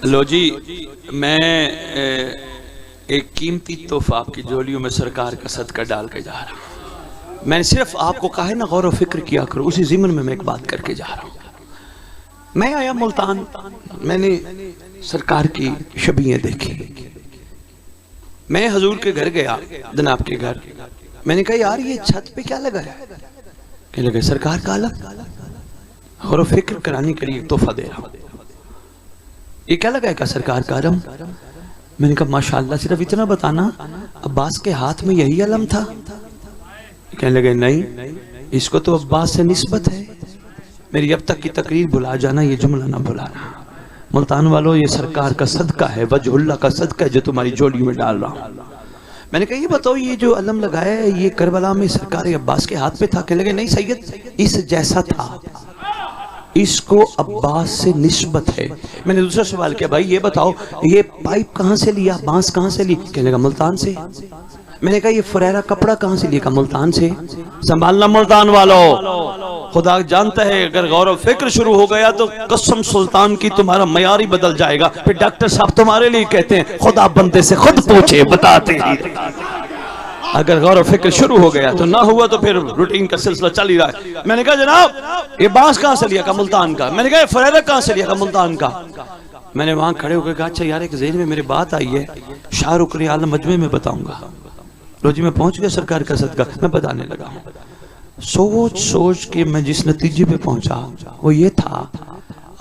लो जी, मैं एक कीमती तोहफा आपकी झोलियों में सरकार का सदका डाल के जा रहा हूँ। मैंने सिर्फ आपको कहा है ना गौर व फिक्र किया करो, उसी ज़िम्न में मैं एक बात करके जा रहा हूँ। मैं आया मुल्तान, मैंने सरकार की शबीयें देखी। मैं हजूर के घर गया, जनाब के घर। मैंने कहा यार ये छत पे क्या लगा है? कहने लगे सरकार का आलम, गौर व फिक्र कराने के लिए तोहफा दे रहा हूँ। ये क्या लगा है? का सरकार का आलम। मैंने कहा माशाअल्लाह, सिर्फ इतना बताना अब्बास के हाथ में यही अलम था? कहने लगे नहीं, इसको तो अब्बास से निस्बत है। मेरी अब तक की तकरीर भुला जाना, ये जुमला ना भुलाना। मुल्तान वालों, ये सरकार का सदका है, वजहुल्लाह का सदका है जो तुम्हारी झोली में डाल रहा हूँ। मैंने कहा ये बताओ, ये जो अलम लगाया है ये करबला में सरकार अब्बास के हाथ पे था? कहने लगे नहीं सैयद, इस जैसा था, इसको अब्बास से निस्बत है। मैंने दूसरा सवाल किया, भाई ये बताओ ये पाइप कहाँ से लिया, बांस कहाँ से ली? कहने लगा मुल्तान से। मैंने कहा ये फुरैरा कपड़ा कहाँ से लिया? का मुल्तान से। संभालना मुल्तान वालों, खुदा जानता है अगर गौर व फिक्र शुरू हो गया तो कसम सुल्तान की तुम्हारा मयार ही बदल जाएगा। फिर डॉक्टर साहब तुम्हारे लिए कहते हैं खुदा बंदे से खुद पूछे बताते ही। अगर गौर व फिक्र शुरू हो गया तो ना हुआ तो फिर रूटीन का सिलसिला चल ही रहा है। मैंने कहा जनाब ये बांस कहाँ से लिया? का मुल्तान का। मैंने कहा फुरैरा कहाँ से लिया? का मुल्तान का। मैंने वहां खड़े होकर कहा अच्छा यार एक ज़हन में मेरी बात आई है, शाहरुख आलम मजमे में बताऊंगा। लो जी, मैं पहुंच गया सरकार का सदका, मैं बताने लगा हूं। सोच सोच के मैं जिस नतीजे पे पहुंचा वो ये था,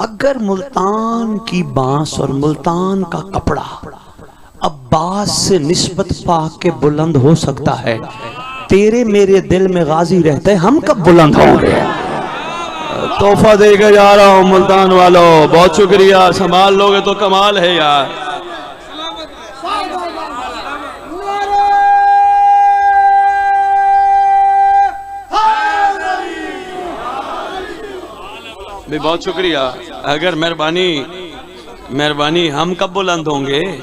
अगर मुल्तान की बांस और मुल्तान का कपड़ा अब्बास से निस्बत पा के बुलंद हो सकता है, तेरे मेरे दिल में गाजी रहते हम कब बुलंद होंगे? तोहफा देकर जा रहा हूं मुल्तान वालों, बहुत शुक्रिया। संभाल लोगे तो कमाल है यार। भी बहुत शुक्रिया। अगर मेहरबानी हम कब बुलंद होंगे?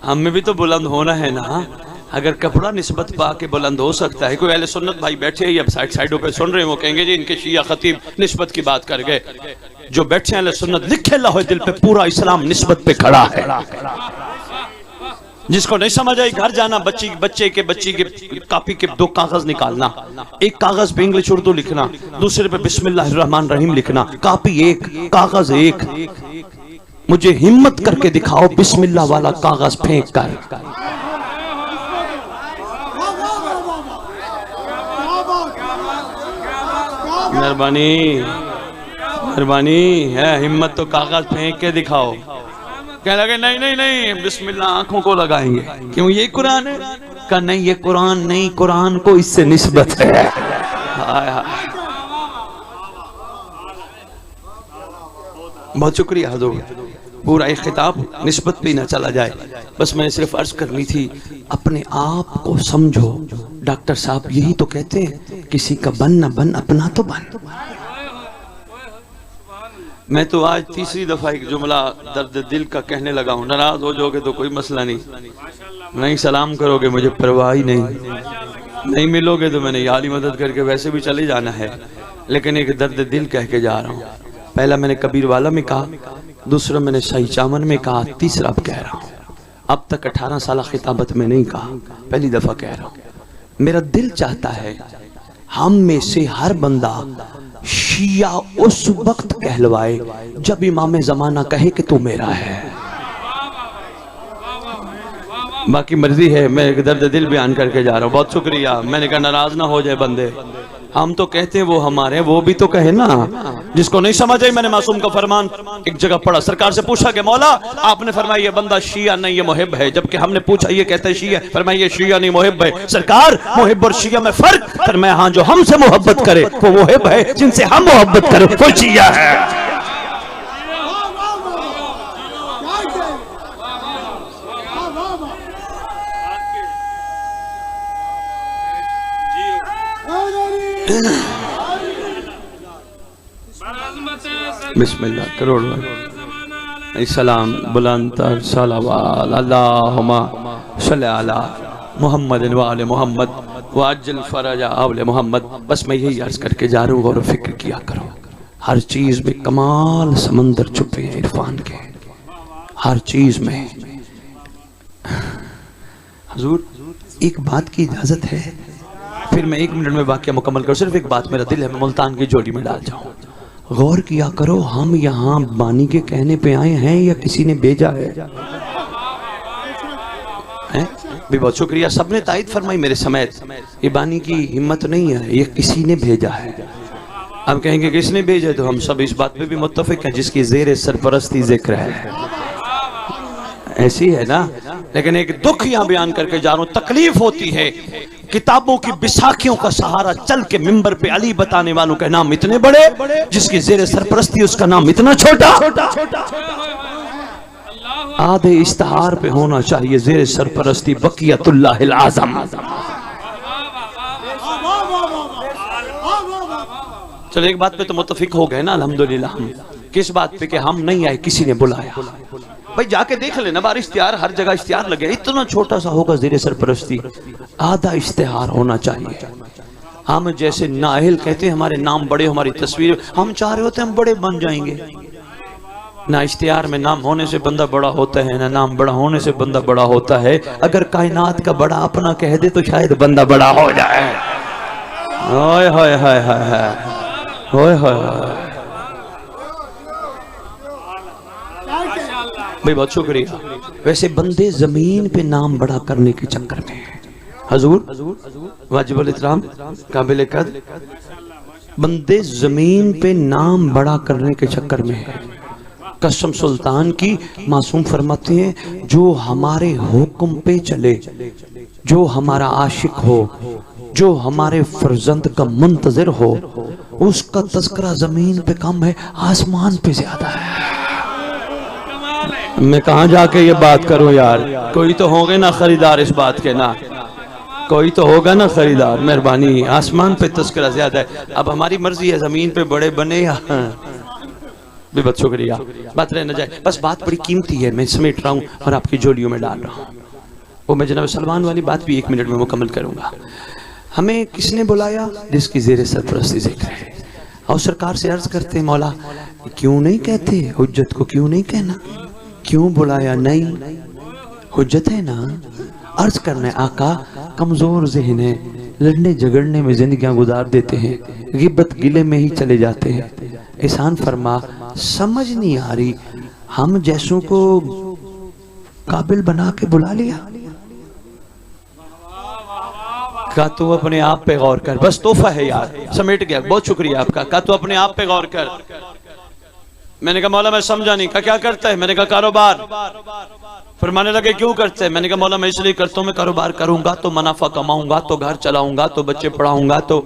हमें भी तो बुलंद होना है ना। अगर कपड़ा निस्बत पा के बुलंद हो सकता है, कोई अहले सुन्नत भाई बैठे या साइडों पे सुन रहे हैं, वो कहेंगे जी इनके शिया खतीब निस्बत की बात कर गए। जो बैठे अहले सुन्नत, लिखे लाहो दिल पे, पूरा इस्लाम निस्बत पे खड़ा है। जिसको नहीं समझ आई घर जाना, बच्चे की कॉपी के दो कागज निकालना, एक कागज पे इंग्लिश उर्दू लिखना, दूसरे पे बिस्मिल्लाहिर रहमान रहीम लिखना, कॉपी एक कागज एक। मुझे हिम्मत करके दिखाओ बिस्मिल्लाह वाला कागज फेंक कर। मेहरबानी है, हिम्मत तो कागज फेंक के दिखाओ। कह लगे नहीं बिस्मिल्लाह आंखों को लगाएंगे, क्यों ये कुरान है? का नहीं ये कुरान नहीं, कुरान को इससे निस्बत है। बहुत शुक्रिया हजूर, पूरा एक खिताब निस्बत पे ना चला जाए। बस मैंने सिर्फ अर्ज करनी थी, अपने आप को समझो। डॉक्टर साहब यही तो कहते हैं, किसी का बन ना बन, अपना तो बन। मैं तो आज तीसरी दफा एक जुमला दर्द दिल का कहने लगा हूँ। नाराज हो जाओगे तो कोई मसला नहीं सलाम करोगे मुझे परवाह ही नहीं मिलोगे तो मैंने याली मदद करके वैसे भी चले जाना है, लेकिन एक दर्द दिल कह के जा रहा हूँ। पहला मैंने कबीर वाला में कहा, दूसरा मैंने शाही चामन में कहा, तीसरा अब कह रहा हूँ। अब तक 18 साल खिताबत में नहीं कहा, पहली दफा कह रहा हूँ। मेरा दिल चाहता है हम में से हर बंदा शिया उस वक्त कहलवाए जब इमाम जमाना कहे कि तू मेरा है। बाकी मर्जी है, मैं एक दर्द दिल बयान करके जा रहा हूँ। बहुत शुक्रिया। मैंने कहा नाराज ना हो जाए बंदे, हम तो कहते हैं वो हमारे हैं, वो भी तो कहे ना। जिसको नहीं समझ आई, मैंने मासूम का फरमान एक जगह पढ़ा, सरकार से पूछा कि मौला आपने फरमाया ये बंदा शिया नहीं ये मुहिब है, जबकि हमने पूछा ये कहते हैं शिया, फरमाया ये शिया नहीं मुहिब है। सरकार मुहिब और शिया में फर्क? फरमाया हाँ, जो हमसे मोहब्बत करे वो मुहिब है, जिनसे हम मोहब्बत करें वो शिया है। बिस्मिल्लाह करोड़ सलाम बुलंद सलावत अल्लाहुम्मा सल्ली अला मुहम्मद व आले मुहम्मद व अज्जल फरज आले मुहम्मद। बस मैं यही अर्ज करके जा रहा हूँ, गौर व फिक्र किया करो। हर चीज में कमाल समंदर छुपे हैं इरफान के, हर चीज में। हुजूर एक बात की इजाजत है, फिर मैं 1 मिनट में वाक्य मुकम्मल करूँ। सिर्फ एक बात, मेरा दिल है मैं मुल्तान की जोड़ी में डाल जाऊँ। गौर किया करो, हम यहाँ बानी के कहने पे आए हैं या किसी ने भेजा है? भी बहुत शुक्रिया, सबने तायद फरमाई मेरे समेत। ये बानी की हिम्मत नहीं है, ये किसी ने भेजा है। अब कहेंगे किसने भेजा, तो हम सब इस बात पे भी मुत्तफिक हैं जिसकी ज़ेरे सरपरस्ती जिक्र है, ऐसी है ना। लेकिन एक दुख यहाँ बयान करके जा रहा हूँ, तकलीफ होती है किताबों की बिसाखियों का सहारा चल के मिंबर पे अली बताने वालों के नाम इतने बड़े, जिसकी ज़ेरे सरपरस्ती उसका नाम इतना छोटा। आधे इश्तिहार पे होना चाहिए ज़ेरे सरपरस्ती बकियतुल्लाहिल आज़म। चलो एक बात पे तो मुत्तफिक हो गए ना अल्हम्दुलिल्लाह। किस बात पे? कि हम नहीं आए, किसी ने बुलाया। भाई जाके देख लेना, बार इश्तिहार हर जगह इश्तिहार लगे, इतना छोटा सा होगा ज़ेरे सरपरस्ती, आधा इश्तिहार होना चाहिए। हम जैसे नाअहल कहते हैं हमारे नाम बड़े, हमारी तस्वीर, हम चाह रहे होते हैं हम बड़े बन जाएंगे। ना इश्तिहार में नाम होने से बंदा बड़ा होता है, ना नाम बड़ा होने से बंदा बड़ा होता है। अगर कायनात का बड़ा अपना कह दे तो शायद बंदा बड़ा हो जाए। हाय हाय हाय हाय हाय हाय। भाई बहुत शुक्रिया। वैसे बंदे जमीन पे नाम बड़ा करने के चक्कर में, हुजूर वाजिबुल इहतराम काबिल कद, बंदे जमीन पे नाम बड़ा करने के चक्कर में है। कसम सुल्तान की, मासूम फरमाते हैं जो हमारे हुक्म पे चले, जो हमारा आशिक हो, जो हमारे फर्जंद का मुंतजिर हो, उसका तस्करा जमीन पे कम है, आसमान पे ज्यादा है। मैं कहाँ जाके ये बात करूं यार, कोई तो होंगे ना खरीदार इस बात के, ना कोई तो होगा ना खरीदार। मेहरबानी, आसमान पे तस्करा ज्यादा है। अब हमारी मर्जी है जमीन पे बड़े बने या भी। बहुत शुक्रिया, बात रह न जाए। बस बात बड़ी कीमती है, मैं समेट रहा हूँ और आपकी जोड़ियों में डाल रहा हूँ। वो मैं जनाब सलमान वाली बात भी 1 मिनट में मुकम्मल करूंगा। हमें किसने बुलाया? जिसकी ज़ेरे सरपरस्ती जिक्र है। और सरकार से अर्ज करते हैं मौला क्यों नहीं कहते, हुज्जत को क्यों नहीं कहना, क्यों बुलाया? नहीं, हुज्जत है ना, अर्ज करना है आका, कमजोर ज़हन है, लड़ने झगड़ने में जिंदगियां गुजार देते हैं, गिब्बत गिले में ही चले जाते हैं। एहसान फरमा, समझ नहीं आ रही, हम जैसों को काबिल बना के बुला लिया। का तू अपने आप पे गौर कर, बस तोहफा है यार, समेट गया। बहुत शुक्रिया आपका। का तू अपने आप पे गौर कर। मैंने कहा मौला मैं समझा नहीं। का क्या करता है? मैंने कहा कारोबार। फरमाने लगे क्यों करते हैं? मैंने कहा मौला मैं इसलिए करता हूँ, मैं कारोबार करूंगा तो मुनाफा कमाऊंगा, तो घर चलाऊंगा, तो बच्चे पढ़ाऊंगा। तो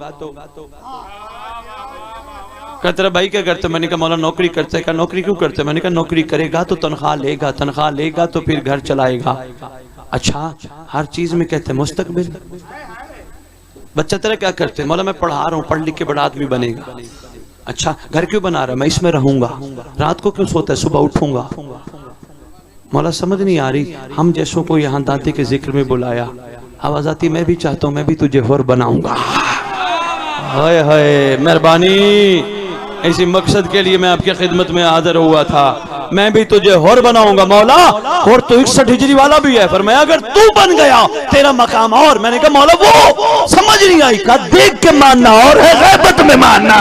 तेरा भाई क्या करते? मैंने कहा मौला नौकरी करते हैं। नौकरी क्यों करते? मैंने कहा नौकरी करेगा तो तनख्वाह लेगा, तनख्वाह लेगा तो फिर घर चलाएगा। अच्छा, हर चीज में कहते हैं मुस्तकबिल। बच्चा तेरा क्या करते? मौला मैं पढ़ा रहा हूँ, पढ़ लिख के बड़ा आदमी बनेगा। अच्छा, घर क्यों बना रहा? मैं इसमें रहूंगा। रात को क्यों सोता है? सुबह उठूंगा। मौला समझ नहीं आ रही, हम जैसों को यहाँ दाते के जिक्र में बुलाया, आवाज आती मैं भी चाहता हूँ मैं भी तुझे हुर बनाऊंगा। हाय हाय, मेहरबानी, इसी मकसद के लिए मैं आपकी खिदमत में हाजिर हुआ था। मैं भी तुझे हुर बनाऊंगा मौला। और तो 61 हिजरी वाला भी है, पर मैं अगर तू बन गया तेरा मकाम और। मैंने कहा मौला वो समझ नहीं आई। का देख के मानना और है गैबत में मानना।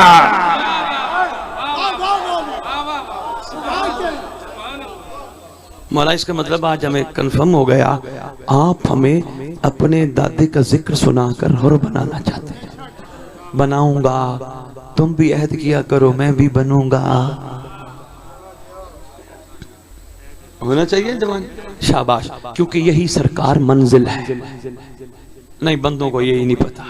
मौला इसका मतलब आज हमें कंफर्म हो गया, आप हमें अपने दादे का जिक्र सुनाकर हुर बनाना चाहते हैं। बनाऊंगा, तुम भी अहद किया करो, मैं भी बनूंगा। होना चाहिए जवान, शाबाश, क्योंकि यही सरकार मंजिल है। नहीं, बंदों को यही नहीं पता।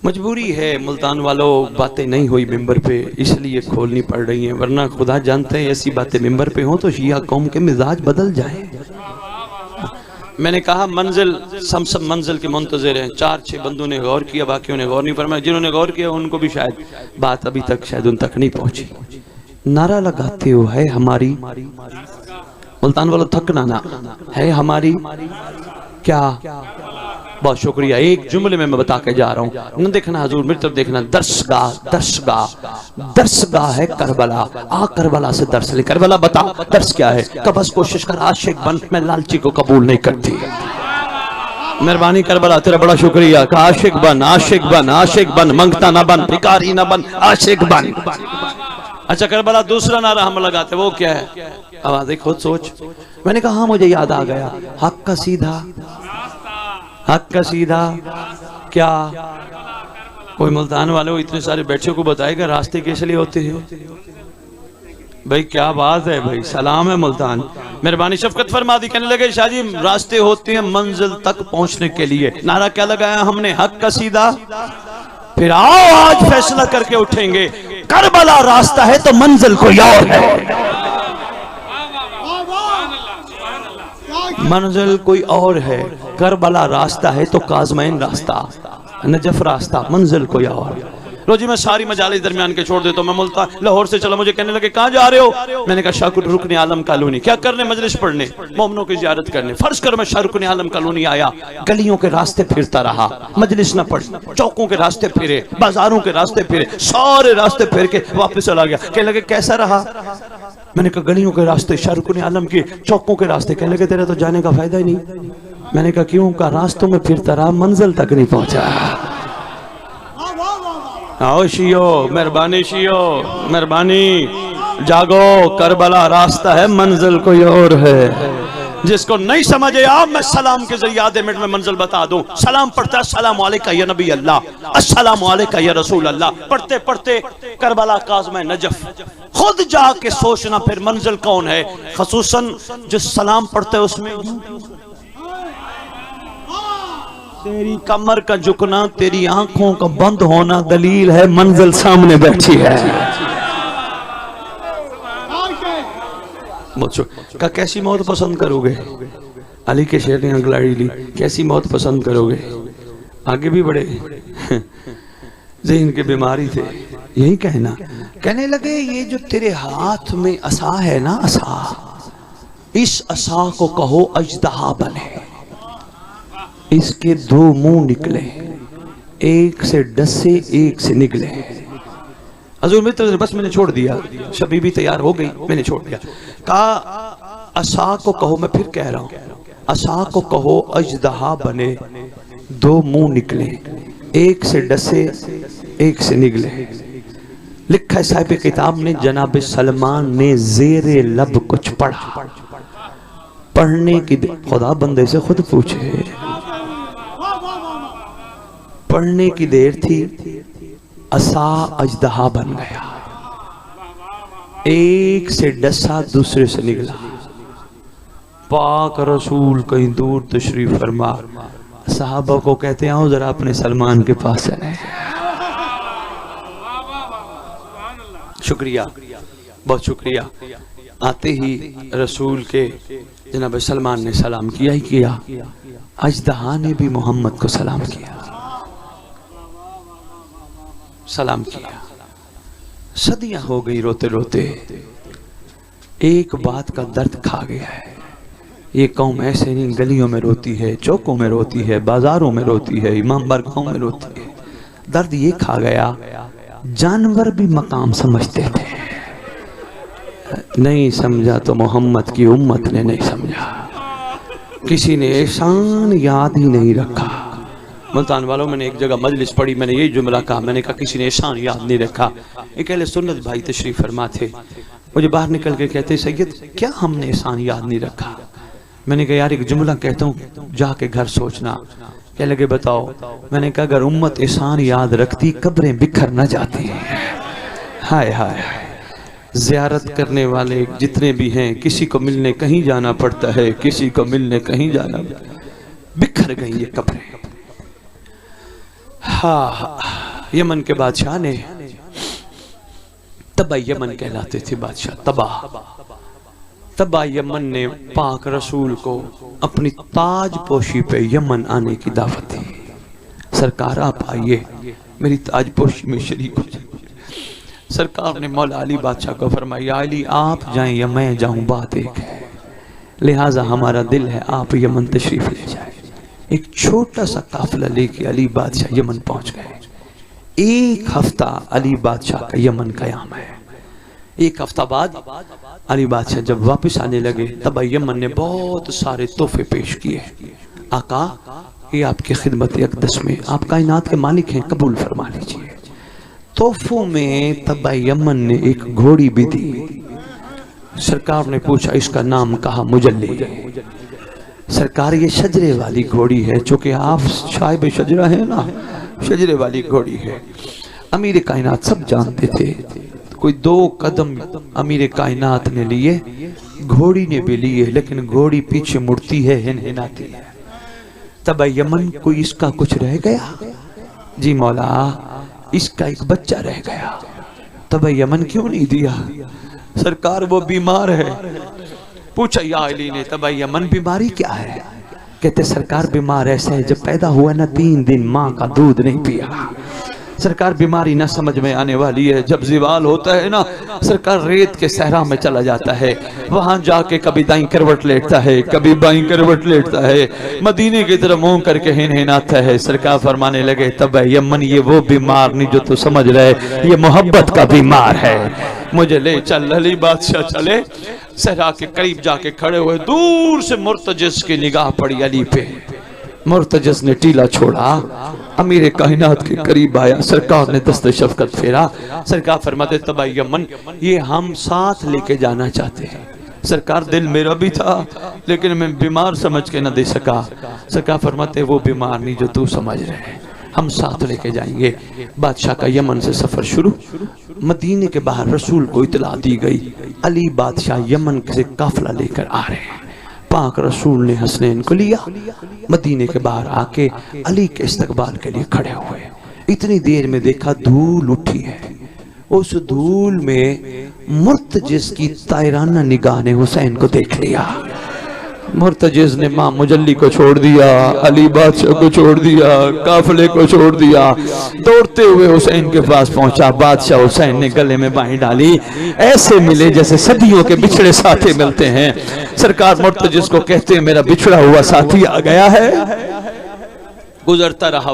मजबूरी है मुल्तान वालों, बातें नहीं हुई मिंबर पे इसलिए खोलनी पड़ रही हैं, वरना खुदा जानते हैं ऐसी बातें मिंबर पे हों तो शिया कौम के मिजाज बदल जाए। मैंने कहा मंजिल, सब मंजिल के मुंतजिर हैं। 4-6 बंदों ने गौर किया, बाकियों ने गौर नहीं फरमाया। जिन्होंने गौर किया उनको भी शायद बात अभी तक शायद उन तक नहीं पहुंची। नारा लगाते हो है हमारी, मुल्तान वालों थकना ना, है हमारी क्या बहुत शुक्रिया। एक जुमले में मैं बता के जा रहा हूँ, न देखना हजूर मेरी तरफ देखना। दर्शगाह दर्शगाह दर्शगाह है करबला। आ करबला से दर्श ले। करबला बता दर्श क्या है? का बस कोशिश कर आशिक बन, मैं लालची को कबूल नहीं करती। मेहरबानी करबला तेरा बड़ा शुक्रिया। का आशिक बन, आशिक बन, आशिक बन, मंगता ना बन, भिखारी ना बन, आशिक बन। अच्छा करबला दूसरा नारा हम लगाते, वो क्या है? अब आदि खुद सोच। मैंने कहा हाँ मुझे याद आ गया, हक का सीधा, हक का सीधा क्या? कोई मुल्तान वाले इतने सारे बैठे को बताएगा रास्ते कैसे लिए होते हैं? भाई क्या बात है भाई, सलाम है मुल्तान। मेहरबानी शफकत फरमा दी। कहने लगे शाह जी रास्ते होते हैं मंजिल तक पहुंचने के लिए। नारा क्या लगाया हमने? हक का सीधा। फिर आओ आज फैसला करके उठेंगे, करबला रास्ता है तो मंजिल कोई और है। मंजिल कोई और है, करबला रास्ता है तो काज़मैन रास्ता, नजफ रास्ता, मंजिल कोई और। लो जी मैं सारी मजालिस दरमियान के छोड़ देता हूँ। मैं मुल्तान लाहौर से चला, मुझे कहने लगे कहाँ जा रहे हो? मैंने कहा शाकुर रुकने आलम कॉलोनी। क्या करने? मजलिस पढ़ने, मोमनों की जियारत करने। फर्ज कर मैं शाहरुकने आलम कॉलोनी आया, गलियों के रास्ते फिरता रहा, मजलिस न पढ़, चौकों के रास्ते फिरे, बाजारों के रास्ते फिरे, सारे रास्ते फिर के वापस चला गया। कहने लगे कैसा रहा? मैंने कहा गलियों के रास्ते, शाहरुकने आलम के चौकों के रास्ते। कहने लगे तेरा तो जाने का फायदा ही नहीं। मैंने कहा क्यों? का रास्तों में फिरता रहा, मंजिल तक नहीं पहुंचा। आओ शियो, मेहरबानी शियो, मेहरबानी जागो, करबला रास्ता है मंजिल कोई और है। जिसको नहीं समझे आप, मैं सलाम के जरिए आधे मिनट में मंजिल बता दूं। सलाम पढ़ता अस्सलाम वालेका या नबी अल्लाह, अस्सलाम वालेका या रसूल अल्लाह। पढ़ते पढ़ते करबला काज़म नजफ, खुद जाके सोचना फिर मंजिल कौन है। खसूसन जो सलाम पढ़ते है उसमें तेरी कमर का झुकना, तेरी आंखों का बंद होना दलील है मंजिल सामने बैठी है। का कैसी मौत पसंद करोगे? अली के शेर ने अंगलाड़ी ली, कैसी मौत पसंद करोगे? आगे भी बढ़े ज़हन के बीमारी थे, यही कहना। कहने लगे ये जो तेरे हाथ में असा है ना, असा, इस असा को कहो अजदहा बने। इसके दो मुंह निकले, एक से डसे एक से निकले। हजूर मित्र बस मैंने छोड़ दिया, शबी भी तैयार हो गई, मैंने छोड़ दिया। कहा असा को कहो, मैं फिर कह रहा हूं, असा को कहो अजदहा बने, दो मुंह निकले, एक से डसे एक से निकले। लिखा है साहिब किताब ने, जनाब सलमान ने जेरे लब कुछ पढ़ा। पढ़ने की खुदा बंदे से खुद पूछे, पढ़ने की देर थी, असा अजदहा बन गया, एक से डसा दूसरे से निकला। पाक रसूल कहीं दूर तशरीफ फरमा, सहाबा को कहते हैं आओ जरा अपने सलमान के पास चले। शुक्रिया, बहुत शुक्रिया। आते ही रसूल के जनाब सलमान ने सलाम किया ही किया, अजदहा ने भी मोहम्मद को सलाम किया, सलाम किया। सदियां हो गई रोते रोते, एक बात का दर्द खा गया है। ये कौम ऐसे नहीं गलियों में रोती है, चौकों में रोती है, बाजारों में रोती है, इमाम बारगाहों में रोती है। दर्द ये खा गया, जानवर भी मकाम समझते थे, नहीं समझा तो मोहम्मद की उम्मत ने नहीं समझा। किसी ने एहसान याद ही नहीं रखा। मुल्तान वालों, मैंने एक जगह मजलिस पढ़ी, मैंने यही जुमला कहा, मैंने कहा किसी ने एहसान याद नहीं रखा। एक अहले सुन्नत भाई तशरीफ फरमा थे, मुझे बाहर निकल के कहते सैयद क्या हमने एहसान याद नहीं रखा? मैंने कहा यार एक जुमला कहता हूँ, जाके घर सोचना। क्या लगे बताओ? मैंने कहा अगर उम्मत एहसान याद रखती कब्रें बिखर न जाती। हाय हाय, ज़ियारत करने वाले जितने भी हैं, किसी को मिलने कहीं जाना पड़ता है, किसी को मिलने कहीं जाना, बिखर गई ये कब्रें। हाँ, यमन के बादशाह ने, तबा यमन कहलाते थे बादशाह, तबा यमन ने पाक रसूल को अपनी ताज पोशी पे यमन आने की दावत दी। सरकार आप आइए, मेरी ताज पोशी में शरीक हो जाए। सरकार ने मौला अली बादशाह को फरमाया, अली आप जाएं या मैं जाऊं बात एक है, लिहाजा हमारा दिल है आप यमन तशरीफ ले जाए। एक छोटा सा काफिला लेके अली बादशाह यमन पहुंच गए। एक हफ्ता अली बादशाह का यमन कयाम है। एक हफ्ता बाद अली बादशाह जब वापस आने लगे तब यमन ने बहुत सारे तोहफे पेश किए। आका, ये आपकी खिदमत अक़दस में, आप कायनात के मालिक हैं, कबूल फरमा लीजिए। तोहफों में तब यमन ने एक घोड़ी भी दी। सरकार ने पूछा इसका नाम कहा मुजल्ली। सरकार ये शजरे वाली घोड़ी है, चूंकि आप साहिब शजरा है ना, शजरे वाली घोड़ी है। अमीर कायनात सब जानते थे। कोई 2 कदम अमीर कायनात ने लिए, घोड़ी ने भी लिए, लेकिन घोड़ी पीछे मुड़ती है, हिनहिनाती है। तब यमन को इसका कुछ रह गया? जी मौला, इसका एक बच्चा रह गया। तब यमन क्यों नहीं दिया? सरकार वो बीमार है। पूछा या अली ने, तब यमन बीमारी क्या है? कहते सरकार बीमार ऐसे है, जब पैदा हुआ ना 3 दिन माँ का दूध नहीं पिया। सरकार बीमारी ना समझ में आने वाली है। जब ज़िवाल होता है ना, सरकार रेत के सहरा में चला जाता है, वहां जाके कभी दाईं करवट लेटता है, कभी बाईं करवट लेटता है, मदीने की तरफ मुंह करके हिनहिनाता है। सरकार फरमाने लगे, तब यमन ये वो बीमार नहीं जो तू समझ रहे, ये मोहब्बत का बीमार है। मुझे ले चल। अली बादशाह चले, सहरा के करीब जाके खड़े हुए। दूर से मुर्तजिस की निगाह पड़ी अली पे। मुर्तजिस ने टीला छोड़ा, अमीर कायनात के करीब आया। सरकार ने दस्ते शफकत फेरा। सरकार फरमाते, तब यमन ये हम साथ लेके जाना चाहते हैं। सरकार दिल मेरा भी था, लेकिन मैं बीमार समझ के न दे सका। सरकार फरमाते, वो बीमार नहीं जो तू समझ रहे, हम साथ लेके जाएंगे। बादशाह का यमन से सफर शुरू। मदीने के बाहर रसूल को इतला दी गई, अली बादशाह यमन से काफिला लेकर आ रहे हैं। पाक रसूल ने हसनैन को लिया, मदीने के बाहर आके अली के इस्तकबाल के लिए खड़े हुए। इतनी देर में देखा धूल उठी है। उस धूल में मुर्तजिस की तायराना निगाह ने हुसैन को देख लिया। मुर्तजिस ने मां मुजल्ली को छोड़ दिया, अली बादशाह को छोड़ दिया, काफिले को छोड़ दिया, दौड़ते हुए हुसैन के पास पहुंचा। बादशाह हुसैन ने गले में बाहें डाली, ऐसे मिले जैसे सदियों के बिछड़े साथी मिलते हैं। सरकार मुर्तजिस को कहते हैं, मेरा बिछड़ा हुआ साथी आ गया है। गुजरता रहा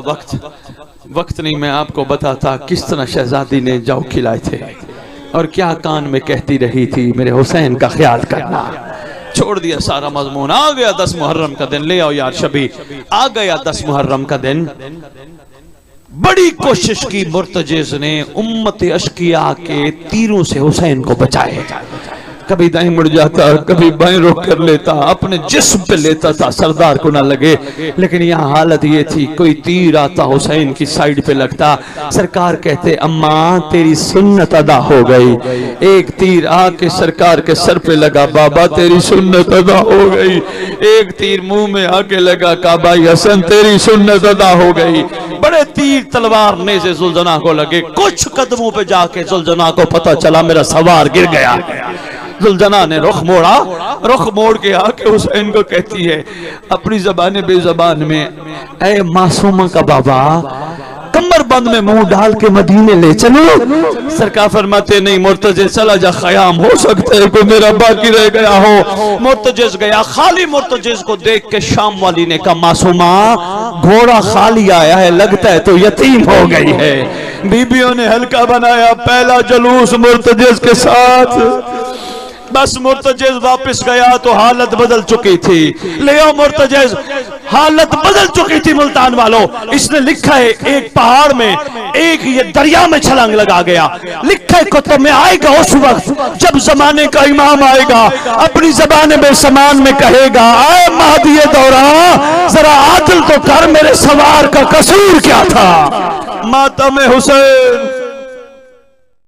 वक्त नहीं मैं आपको बताता किस तरह शहजादी ने जौ खिलाए थे और क्या कान में कहती रही थी, मेरे हुसैन का ख्याल करना। छोड़ दिया सारा मजमून। आ गया 10 मुहर्रम का दिन, ले आओ यार शबी। आ गया 10 मुहर्रम का दिन। बड़ी कोशिश की मुर्तजिज ने उम्मत अशकिया के तीरों से हुसैन को बचाए। कभी दाएं मुड़ जाता, कभी बाएं रुख कर लेता, अपने जिस्म पे लेता था सरदार को ना लगे। लेकिन यहाँ हालत ये थी, कोई तीर आता हुसैन की साइड पे लगता, सरकार कहते, अम्मा तेरी सुन्नत अदा हो गई। एक तीर आके सरकार के सर पे लगा, बाबा तेरी सुन्नत अदा हो गई। एक तीर मुंह में आके लगा, काबा हसन तेरी सुन्नत अदा हो गई। बड़े तीर तलवार ने से जुल्जना को लगे। कुछ कदमों पे जाके जुल्जना को पता चला मेरा सवार गिर गया। जुल्जना ने रुख मोड़ा, रुख मोड़ के आके हुसैन को कहती है अपनी जबान बेजबान में, ऐ मासूमा का बाबा, कमर बंद में मुंह डाल के मदीने ले चलो। सरकार फरमाते, नहीं मुर्तजिज चला जा, खयाम हो सकता है कोई मेरा बाकी रह गया हो। मुर्तजिज गया। खाली मुर्तजिज को देख के शाम वाली ने कहा, मासूमा घोड़ा खाली आया है, लगता है तो यतीम हो गई है। बीबियों ने हल्का बनाया, पहला जुलूस मुर्तजिज के साथ। बस मुर्तजिज वापस गया तो हालत बदल चुकी थी। ले आओ मुर्तजिज, हालत बदल चुकी थी मुल्तान वालों। इसने लिखा है एक पहाड़ में एक ये दरिया में छलांग लगा गया। लिखा है कुतुब में आएगा उस वक्त जब जमाने का इमाम आएगा, अपनी जबान बेसमान में कहेगा, आए महदी दौरा जरा आदिल तो कर, मेरे सवार का कसूर क्या था। मातम हुसैन